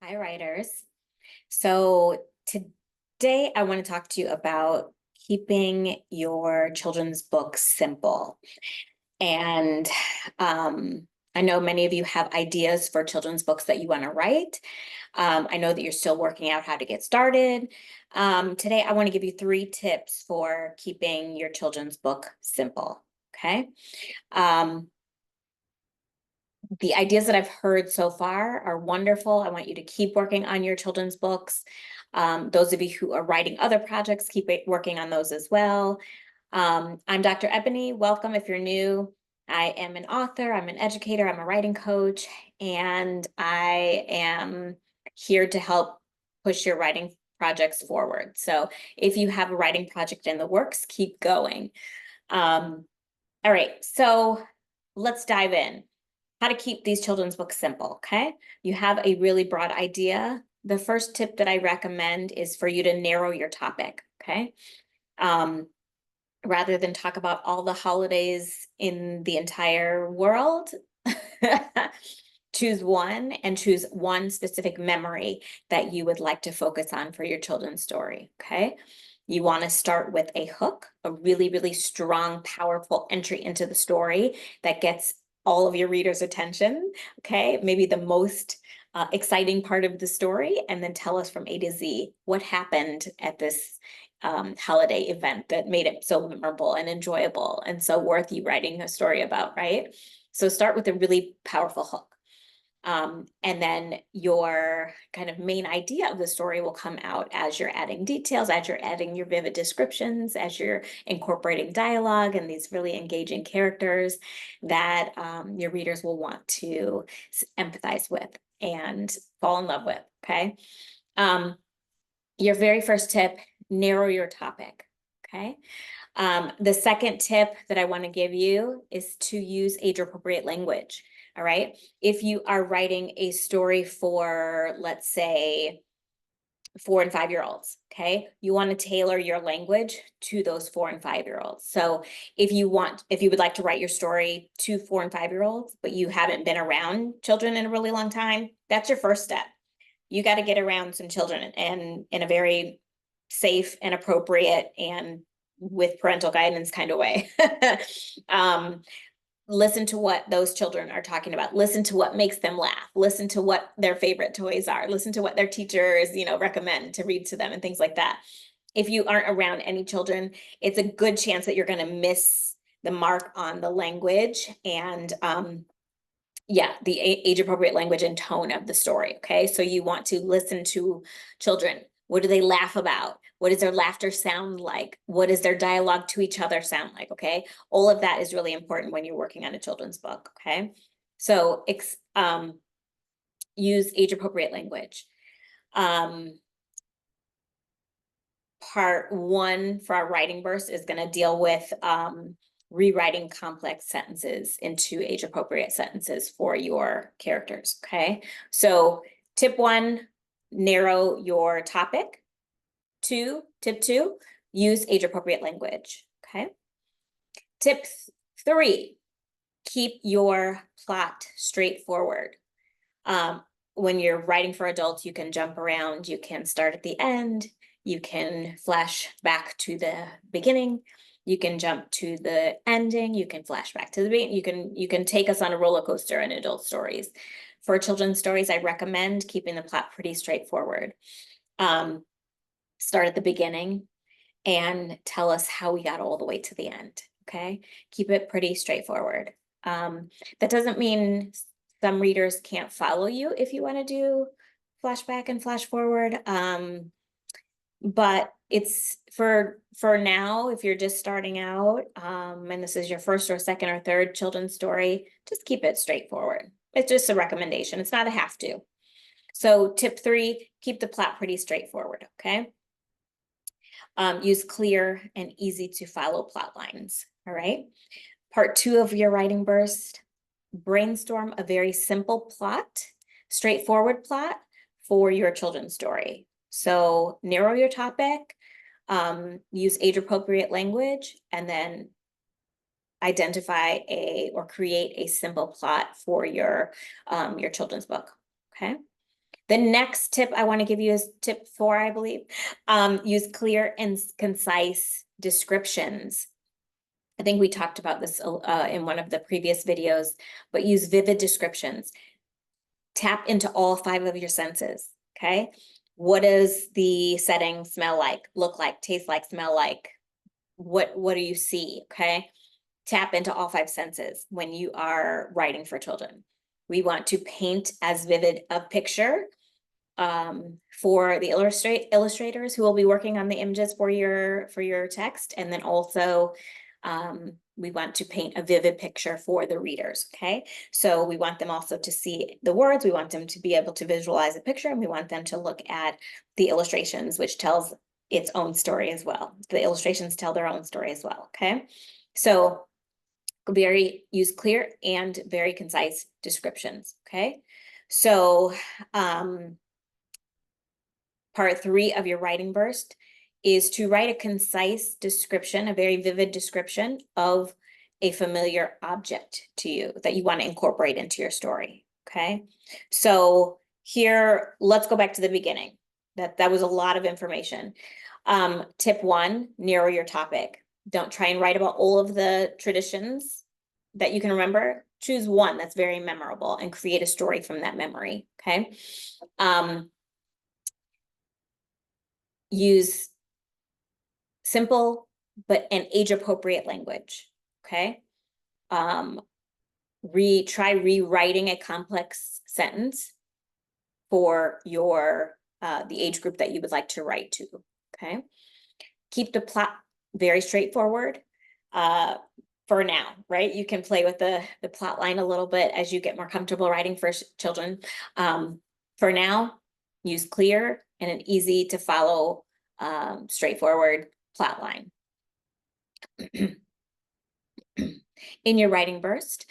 Hi, writers. So today I want to talk to you about keeping your children's books simple. And I know many of you have ideas for children's books that you want to write. I know that you're still working out how to get started. Today I want to give you 3 tips for keeping your children's book simple. Okay. Um, the ideas that I've heard so far are wonderful. I want you to keep working on your children's books. Those of you who are writing other projects, keep working on those as well. I'm Dr. Ebony. Welcome if you're new. I am an author, I'm an educator, I'm a writing coach, and I am here to help push your writing projects forward. So if you have a writing project in the works, keep going. All right, so let's dive in. How to keep these children's books simple, okay? You have a really broad idea. The first tip that I recommend is for you to narrow your topic, okay? Rather than talk about all the holidays in the entire world, choose one and choose one specific memory that you would like to focus on for your children's story, okay? You want to start with a hook, a really, really strong, powerful entry into the story that gets all of your readers' attention, okay? Maybe the most exciting part of the story, and then tell us from A to Z what happened at this holiday event that made it so memorable and enjoyable and so worth you writing a story about, right? So start with a really powerful hook. And then your kind of main idea of the story will come out as you're adding details, as you're adding your vivid descriptions, as you're incorporating dialogue and these really engaging characters that your readers will want to empathize with and fall in love with, okay? Your very first tip, narrow your topic, okay? The second tip that I want to give you is to use age-appropriate language, all right? If you are writing a story for, let's say, 4 and 5-year-olds, okay? You want to tailor your language to those 4 and 5-year-olds. So if you would like to write your story to 4 and 5-year-olds, but you haven't been around children in a really long time, that's your first step. You got to get around some children and in a very safe and appropriate and with parental guidance kind of way. Listen to what those children are talking about. Listen to what makes them laugh. Listen to what their favorite toys are. Listen to what their teachers, recommend to read to them and things like that. If you aren't around any children, it's a good chance that you're going to miss the mark on the language and yeah, the age appropriate language and tone of the story. Okay. So you want to listen to children. What do they laugh about? What does their laughter sound like? What does their dialogue to each other sound like? Okay. All of that is really important when you're working on a children's book. Okay. So use age appropriate language. Part 1 for our writing burst is going to deal with rewriting complex sentences into age appropriate sentences for your characters. Okay. So tip 1, narrow your topic. Tip 2, use age appropriate language. Okay. Tip 3, keep your plot straightforward. When you're writing for adults, you can jump around, you can start at the end, you can flash back to the beginning, you can jump to the ending, you can flash back to the beginning, you can take us on a roller coaster in adult stories. For children's stories, I recommend keeping the plot pretty straightforward. Start at the beginning and tell us how we got all the way to the end, okay? Keep it pretty straightforward. That doesn't mean some readers can't follow you if you want to do flashback and flash forward. But it's for now, if you're just starting out, and this is your first or second or third children's story, just keep it straightforward. It's just a recommendation. It's not a have to. So tip 3, keep the plot pretty straightforward, okay? Use clear and easy to follow plot lines, all right? Part 2 of your writing burst, brainstorm a very simple plot, straightforward plot for your children's story. So narrow your topic, use age-appropriate language, and then identify or create a simple plot for your children's book, okay? The next tip I want to give you is tip 4, I believe. Use clear and concise descriptions. I think we talked about this in one of the previous videos, but use vivid descriptions. Tap into all 5 of your senses, okay? What does the setting smell like, look like, taste like, smell like? What do you see, okay? Tap into all 5 senses when you are writing for children. We want to paint as vivid a picture for the illustrators who will be working on the images for your text, and then also we want to paint a vivid picture for the readers, okay? So we want them also to see the words, we want them to be able to visualize a picture, and we want them to look at the illustrations, which tells its own story as well. The illustrations tell their own story as well, okay? So use clear and very concise descriptions, okay? So part 3 of your writing burst is to write a concise description, a very vivid description of a familiar object to you that you want to incorporate into your story, okay? So here, let's go back to the beginning. That was a lot of information. Tip 1, narrow your topic. Don't try and write about all of the traditions that you can remember. Choose one that's very memorable and create a story from that memory, okay? Use simple but an age-appropriate language, okay? Try rewriting a complex sentence for your the age group that you would like to write to, okay? Keep the plot very straightforward for now, right? You can play with the plot line a little bit as you get more comfortable writing for children. For now, use clear and an easy to follow straightforward plot line. In your writing burst,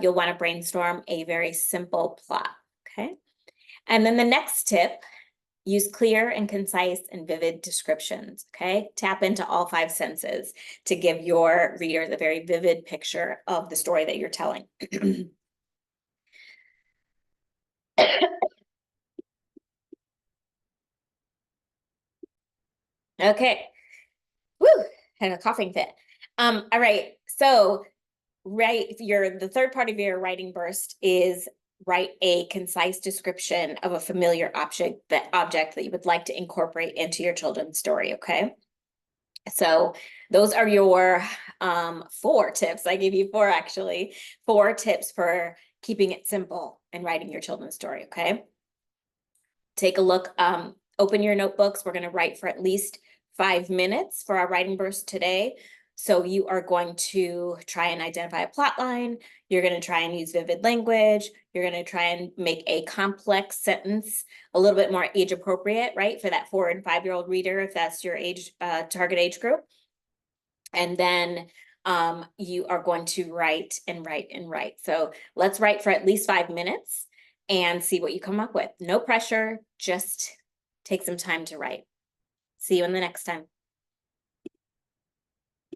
you'll want to brainstorm a very simple plot, okay? And then the next tip, use clear and concise and vivid descriptions, okay? Tap into all 5 senses to give your readers a very vivid picture of the story that you're telling. Okay. Woo, had a coughing fit. All right, so the third part of your writing burst is write a concise description of a familiar object that you would like to incorporate into your children's story, okay? So those are your 4 tips. I gave you 4 actually, 4 tips for keeping it simple and writing your children's story, okay? Take a look, open your notebooks. We're gonna write for at least 5 minutes for our writing burst today. So you are going to try and identify a plot line. You're going to try and use vivid language. You're going to try and make a complex sentence a little bit more age appropriate, right? For that 4 and 5-year-old reader, if that's your age, target age group. And then you are going to write and write and write. So let's write for at least 5 minutes and see what you come up with. No pressure, just take some time to write. See you in the next time.